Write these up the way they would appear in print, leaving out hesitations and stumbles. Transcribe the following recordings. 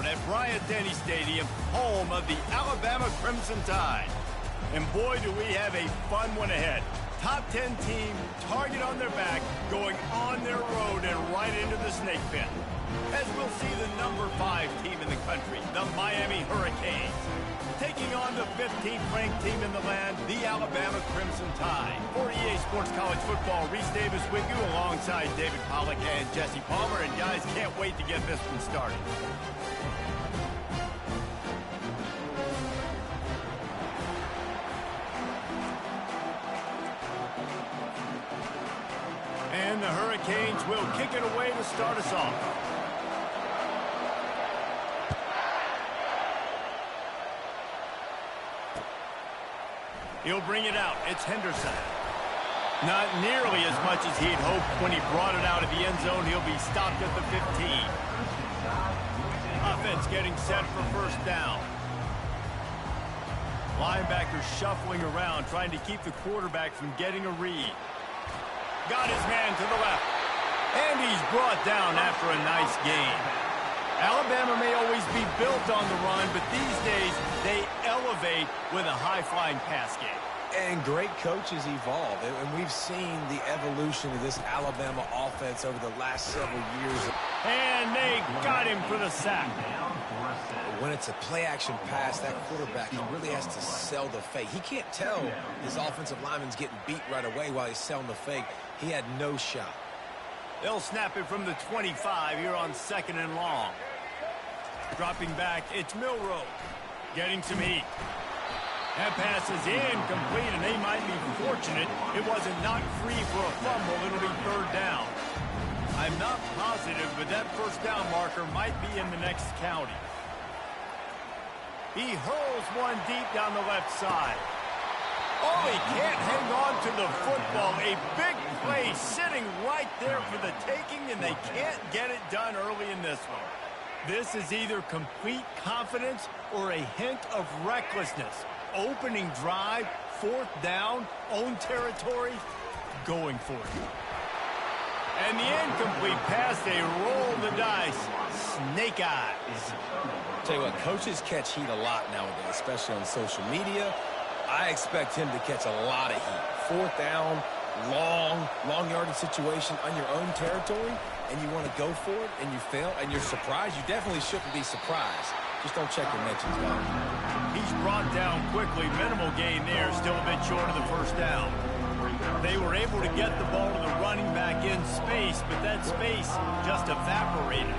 road at Bryant-Denny Stadium, home of the Alabama Crimson Tide. And boy, do we have a fun one ahead. Top 10 team, target on their back, going on their road and right into the snake pit. As we'll see the number 5 team in the country, the Miami Hurricanes, taking on the 15th ranked team in the land, the Alabama Crimson Tide. For EA Sports College Football, Reese Davis with you alongside David Pollack and Jesse Palmer. And guys, can't wait to get this one started. And the Hurricanes will kick it away to start us off. He'll bring it out. It's Henderson. Not nearly as much as he'd hoped when he brought it out of the end zone. He'll be stopped at the 15. Offense getting set for first down. Linebacker shuffling around, trying to keep the quarterback from getting a read. Got his man to the left. And he's brought down after a nice gain. Alabama may always be built on the run, but these days they elevate with a high-flying pass game. And great coaches evolve, and we've seen the evolution of this Alabama offense over the last several years. And they got him for the sack. When it's a play-action pass, that quarterback, he really has to sell the fake. He can't tell his offensive lineman's getting beat right away while he's selling the fake. He had no shot. They'll snap it from the 25 here on 2nd and long. Dropping back, it's Milroe. Getting some heat. That pass is incomplete, and they might be fortunate it wasn't knocked free for a fumble. It'll be 3rd down. I'm not positive, but that first down marker might be in the next county. He hurls one deep down the left side. Oh, he can't hang on to the football. A big play sitting right there for the taking, and they can't get it done early in this one. This is either complete confidence or a hint of recklessness. Opening drive, 4th down, own territory, going for it. And the incomplete pass, they roll the dice. Snake eyes. Tell you what, coaches catch heat a lot nowadays, especially on social media. I expect him to catch a lot of heat. 4th down, long yardage situation on your own territory, and you want to go for it, and you fail, and you're surprised. You definitely shouldn't be surprised. Just don't check your mentions, man. He's brought down quickly. Minimal gain there, still a bit short of the first down. They were able to get the ball to the running back in space, but that space just evaporated.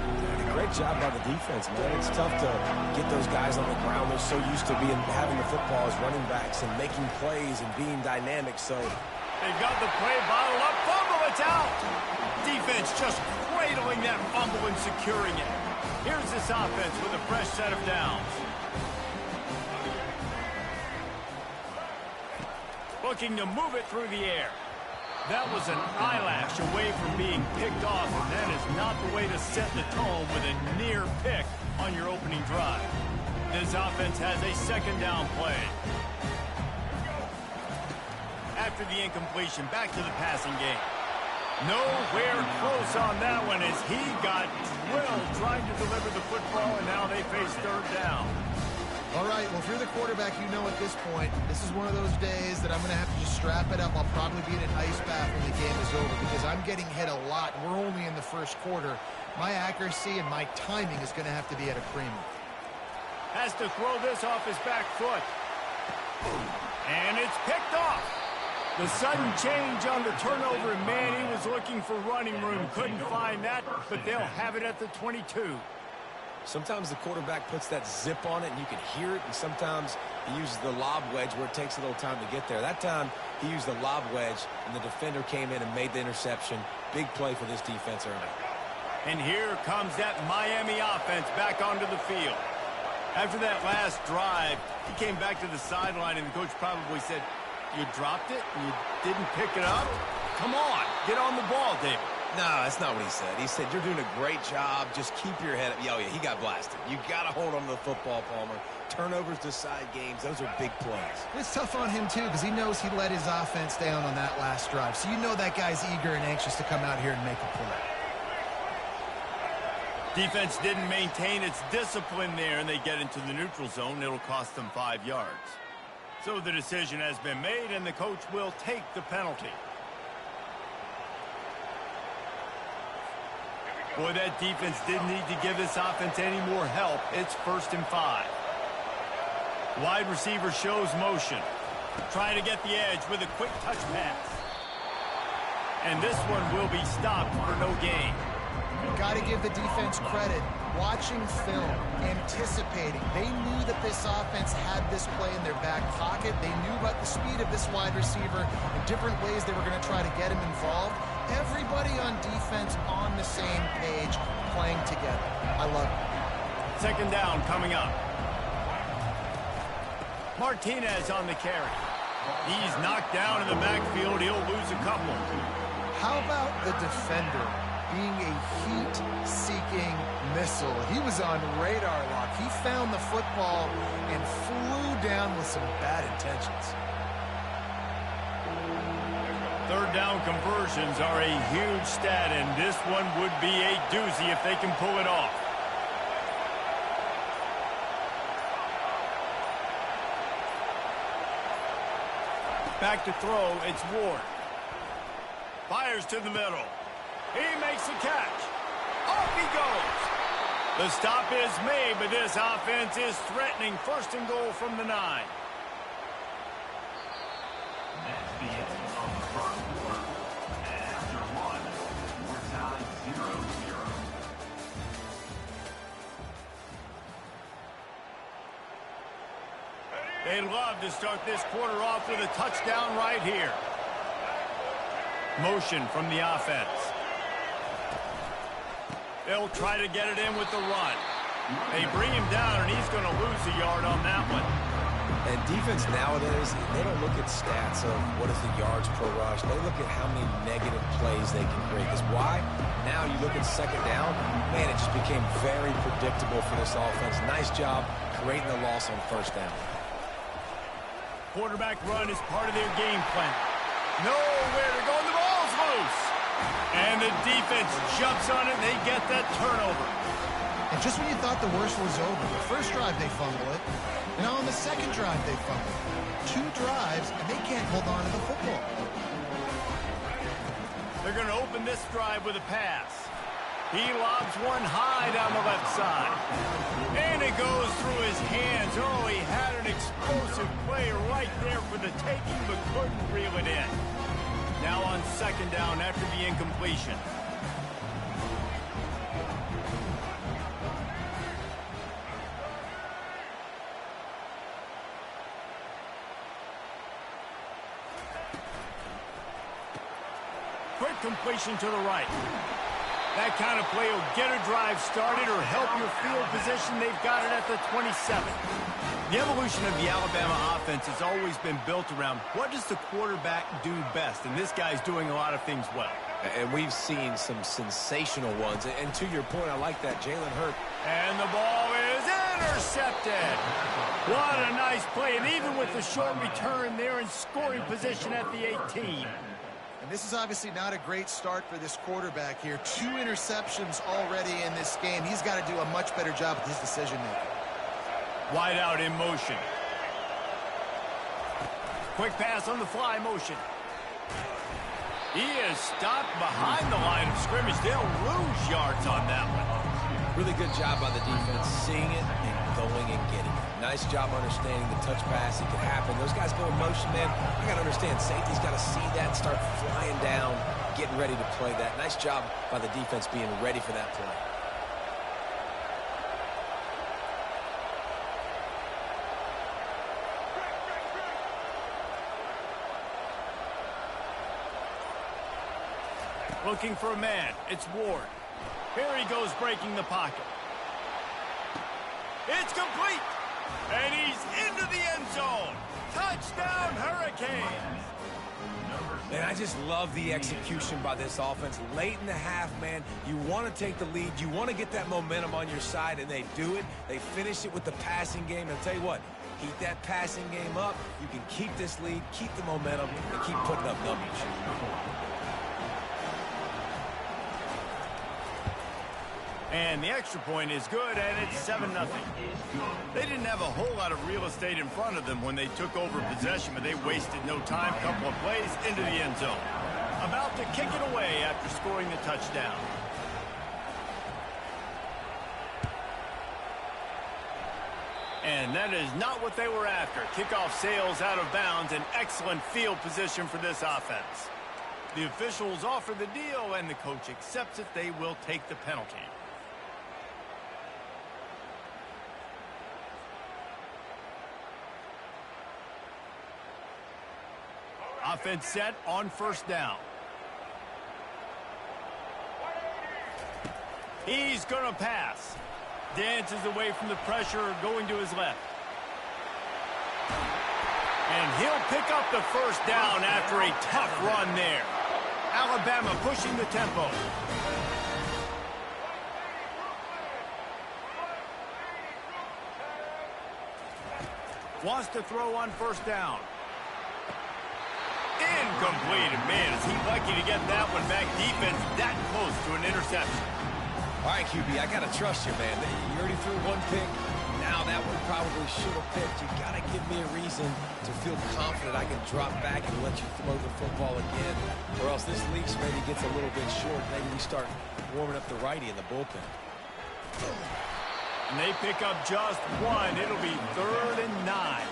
Great job by the defense, man. It's tough to get those guys on the ground. They're so used to having the football as running backs and making plays and being dynamic. So they've got the play bottled up. Fumble, it's out. Defense just cradling that fumble and securing it. Here's this offense with a fresh set of downs. Looking to move it through the air. That was an eyelash away from being picked off, and that is not the way to set the tone with a near pick on your opening drive. This offense has a 2nd down play. After the incompletion, back to the passing game. Nowhere close on that one as he got drilled trying to deliver the football, and now they face 3rd down. All right, well, if you're the quarterback, you know at this point, this is one of those days that I'm going to have to just strap it up. I'll probably be in an ice bath when the game is over because I'm getting hit a lot. We're only in the first quarter. My accuracy and my timing is going to have to be at a premium. Has to throw this off his back foot. And it's picked off. The sudden change on the turnover, and man, he was looking for running room. Couldn't find that, but they'll have it at the 22. Sometimes the quarterback puts that zip on it, and you can hear it, and sometimes he uses the lob wedge where it takes a little time to get there. That time, he used the lob wedge, and the defender came in and made the interception. Big play for this defense early. And here comes that Miami offense back onto the field. After that last drive, he came back to the sideline, and the coach probably said, "You dropped it? You didn't pick it up? Come on, get on the ball, David." No, that's not what he said. He said, "You're doing a great job. Just keep your head up." Oh, yeah, he got blasted. You got to hold on to the football, Palmer. Turnovers decide games. Those are big plays. It's tough on him, too, because he knows he let his offense down on that last drive. So you know that guy's eager and anxious to come out here and make a play. Defense didn't maintain its discipline there, and they get into the neutral zone. It'll cost them 5 yards. So the decision has been made, and the coach will take the penalty. Boy, that defense didn't need to give this offense any more help. It's 1st and 5. Wide receiver shows motion. Trying to get the edge with a quick touch pass. And this one will be stopped for no gain. Got to give the defense credit. Watching film, anticipating. They knew that this offense had this play in their back pocket. They knew about the speed of this wide receiver and different ways they were going to try to get him involved. Everybody on defense on the same page, playing together. I love it. 2nd down coming up. Martinez on the carry. He's knocked down in the backfield. He'll lose a couple. How about the defender being a heat-seeking missile? He was on radar lock. He found the football and flew down with some bad intentions. 3rd down conversions are a huge stat, and this one would be a doozy if they can pull it off. Back to throw, it's Ward. Fires to the middle. He makes the catch. Off he goes. The stop is made, but this offense is threatening 1st and goal from the 9. They'd love to start this quarter off with a touchdown right here. Motion from the offense. They'll try to get it in with the run. They bring him down, and he's going to lose a yard on that one. And defense nowadays, they don't look at stats of what is the yards per rush. They look at how many negative plays they can create. Because why? Now you look at 2nd down, man, it just became very predictable for this offense. Nice job creating the loss on 1st down. Quarterback run is part of their game plan. Nowhere to go, and the ball's loose. And the defense jumps on it, and they get that turnover. And just when you thought the worst was over, the 1st drive they fumble it, and on the 2nd drive they fumble it. 2 drives, and they can't hold on to the football. They're going to open this drive with a pass. He lobs one high down the left side. And it goes through his hands. Oh, he had an explosive play right there for the taking, but couldn't reel it in. Now on 2nd down after the incompletion. Quick completion to the right. That kind of play will get a drive started or help your field position. They've got it at the 27. The evolution of the Alabama offense has always been built around what does the quarterback do best, and this guy's doing a lot of things well. And we've seen some sensational ones. And to your point, I like that. Jalen Hurts. And the ball is intercepted. What a nice play, and even with the short return, they're in scoring position at the 18. And this is obviously not a great start for this quarterback here. 2 interceptions already in this game. He's got to do a much better job with his decision-making. Wide out in motion. Quick pass on the fly motion. He is stopped behind the line of scrimmage. They'll lose yards on that one. Really good job by the defense, seeing it and going and getting it. Nice job understanding the touch pass. It could happen. Those guys go in motion, man. I got to understand, safety's got to see that, start flying down, getting ready to play that. Nice job by the defense being ready for that play. Looking for a man. It's Ward. Here he goes breaking the pocket. It's complete. And he's into the end zone. Touchdown, Hurricanes. Man, I just love the execution by this offense. Late in the half, man, you want to take the lead. You want to get that momentum on your side, and they do it. They finish it with the passing game. And I'll tell you what, keep that passing game up. You can keep this lead, keep the momentum, and keep putting up W's. And the extra point is good, and it's 7-0. They didn't have a whole lot of real estate in front of them when they took over possession, but they wasted no time. Couple of plays into the end zone. About to kick it away after scoring the touchdown. And that is not what they were after. Kickoff sails out of bounds, an excellent field position for this offense. The officials offer the deal, and the coach accepts it. They will take the penalty. Offense set on first down. He's going to pass. Dances away from the pressure, going to his left. And he'll pick up the first down after a tough run there. Alabama pushing the tempo. Wants to throw on first down. Incomplete. Man, is he lucky to get that one back. Defense that close to an interception. All right, QB, I got to trust you, man. You already threw one pick. Now that one probably should have picked. You got to give me a reason to feel confident I can drop back and let you throw the football again. Or else this leash maybe gets a little bit short. Maybe we start warming up the righty in the bullpen. And they pick up just one. It'll be 3rd and 9.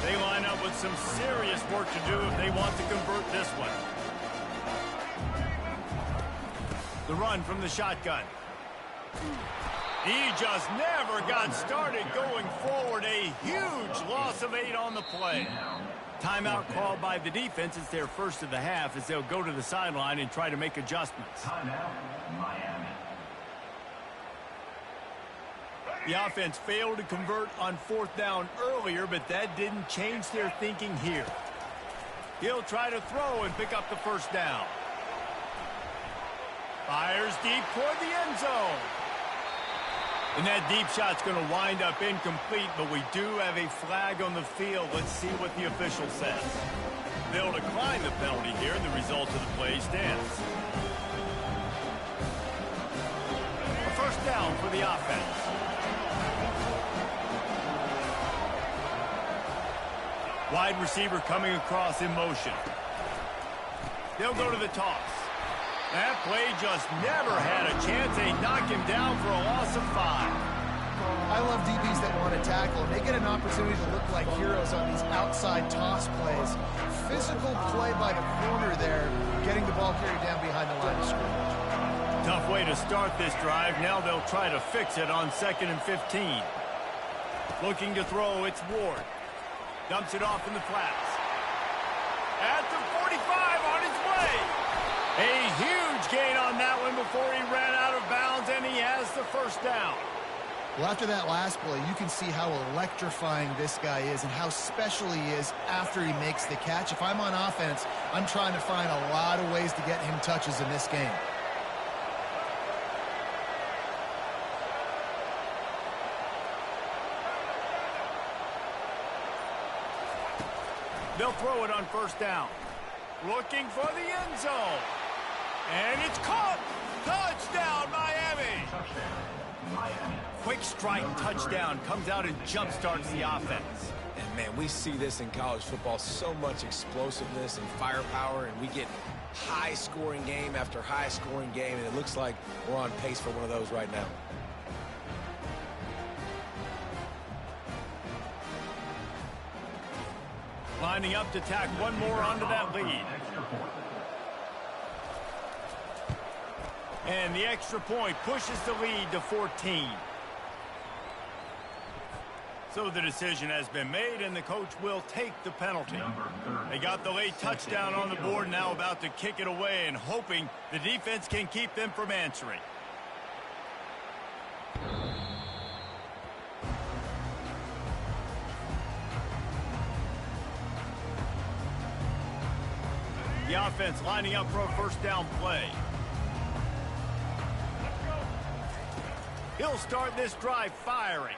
They line up with some serious work to do if they want to convert this one. The run from the shotgun. He just never got started going forward. A huge loss of 8 on the play. Timeout called by the defense. It's their first of the half as they'll go to the sideline and try to make adjustments. Timeout, Miami. The offense failed to convert on 4th down earlier, but that didn't change their thinking here. He'll try to throw and pick up the first down. Fires deep toward the end zone. And that deep shot's going to wind up incomplete, but we do have a flag on the field. Let's see what the official says. They'll decline the penalty here, and the result of the play stands. A first down for the offense. Wide receiver coming across in motion. They'll go to the toss. That play just never had a chance. They knock him down for a loss of 5. I love DBs that want to tackle, and they get an opportunity to look like heroes on these outside toss plays. Physical play by the corner there, getting the ball carried down behind the line of scrimmage. Tough way to start this drive. Now they'll try to fix it on 2nd and 15. Looking to throw, it's Ward. Dumps it off in the flats. At the 45 on his way. A huge gain on that one before he ran out of bounds, and he has the first down. Well, after that last play, you can see how electrifying this guy is and how special he is after he makes the catch. If I'm on offense, I'm trying to find a lot of ways to get him touches in this game. They'll throw it on first down. Looking for the end zone. And it's caught. Touchdown, Miami. Touchdown, Miami. Quick strike touchdown comes out and jump-starts the offense. And, man, we see this in college football, so much explosiveness and firepower, and we get high-scoring game after high-scoring game, and it looks like we're on pace for one of those right now. Lining up to tack one more onto that lead. And the extra point pushes the lead to 14. So the decision has been made, and the coach will take the penalty. They got the late touchdown on the board, now about to kick it away and hoping the defense can keep them from answering. The offense lining up for a first down play. He'll start this drive firing.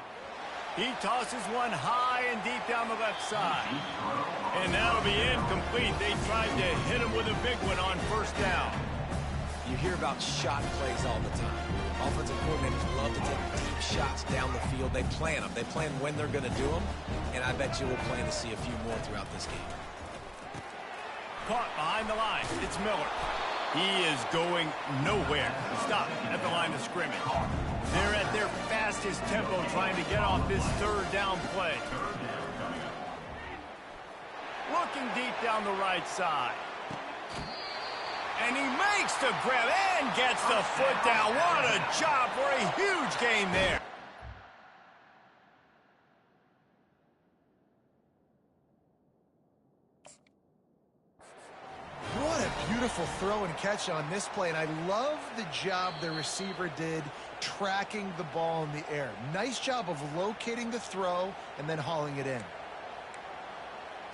He tosses one high and deep down the left side. And that'll be incomplete. They tried to hit him with a big one on first down. You hear about shot plays all the time. Offensive coordinators love to take deep shots down the field. They plan them. They plan when they're going to do them, and I bet you we'll plan to see a few more throughout this game. Caught behind the line. It's Miller. He is going nowhere. Stop at the line of scrimmage. They're at their fastest tempo trying to get off this third down play. Looking deep down the right side. And he makes the grab and gets the foot down. What a job for a huge gain there. What a beautiful throw and catch on this play, and I love the job the receiver did tracking the ball in the air. Nice job of locating the throw and then hauling it in.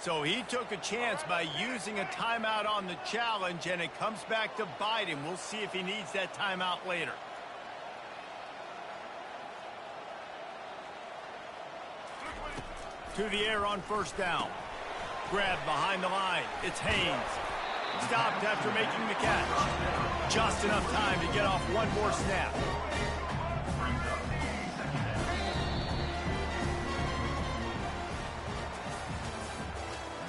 So he took a chance by using a timeout on the challenge, and it comes back to bite him. We'll see if he needs that timeout later. To the air on first down. Grab behind the line. It's Haynes. Stopped after making the catch. Just enough time to get off one more snap.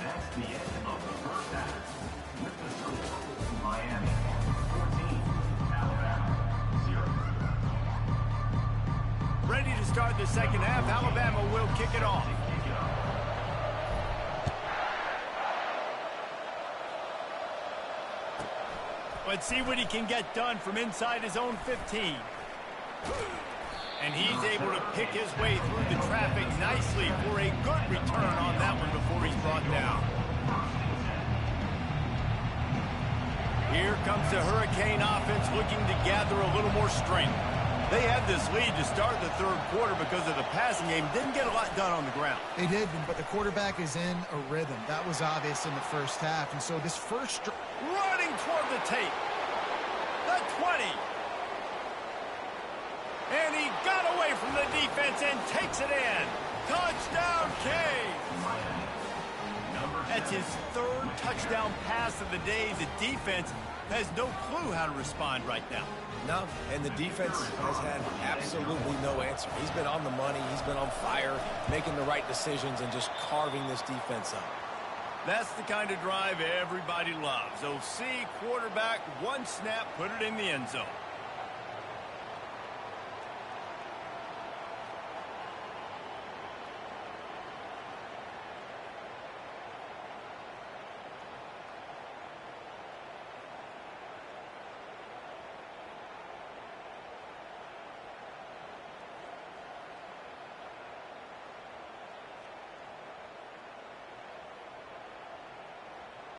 That's the end of the first half. With the score, Miami 14, Alabama 0. Ready to start the second half. Alabama will kick it off. Let's see what he can get done from inside his own 15. And he's able to pick his way through the traffic nicely for a good return on that one before he's brought down. Here comes the Hurricane offense looking to gather a little more strength. They had this lead to start the third quarter because of the passing game. Didn't get a lot done on the ground. They did, but the quarterback is in a rhythm. That was obvious in the first half. And so this first... Running toward the tape. The 20. And he got away from the defense and takes it in. Touchdown, Cade. That's his third touchdown pass of the day. The defense has no clue how to respond right now. No, and the defense has had absolutely no answer. He's been on the money. He's been on fire, making the right decisions and just carving this defense up. That's the kind of drive everybody loves. OC, quarterback, one snap, put it in the end zone.